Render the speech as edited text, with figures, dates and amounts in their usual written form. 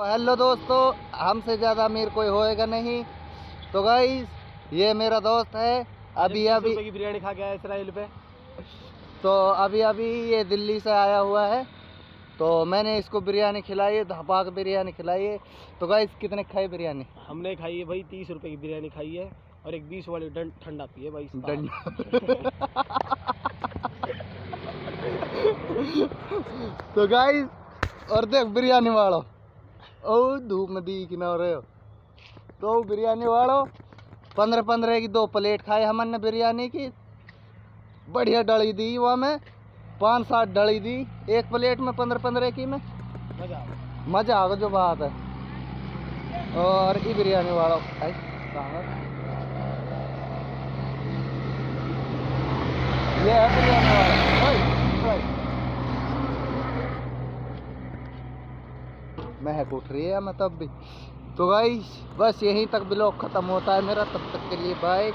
तो हेलो दोस्तों, हमसे ज़्यादा अमीर कोई होएगा नहीं। तो गाइस, ये मेरा दोस्त है। अभी की बिरयानी खा के आया इसराइल पे। तो अभी ये दिल्ली से आया हुआ है। तो मैंने इसको बिरयानी खिलाई है, धपाक बिरयानी खिलाई है। तो गाइस, कितने खाई बिरयानी? हमने खाई है भाई 30 रुपए की बिरयानी खाई है और एक 20 वाली ठंडा पी है भाई। तो गाइस, और देख बिरयानी वालों, ओ धूप में दी ना रहे हो। तो बिरयानी वालों 15-15 की 2 प्लेट खाए हमने बिरयानी की। बढ़िया डली दी वहाँ में, 5-7 डली दी एक प्लेट में 15-15 की में। मजा आ गया जो बात है। और ये बिरयानी वाला ये है बिरयानी वाला। महक उठ रही है मैं तब भी। तो गाइस, बस यहीं तक ब्लॉग खत्म होता है मेरा। तब तक के लिए बाय।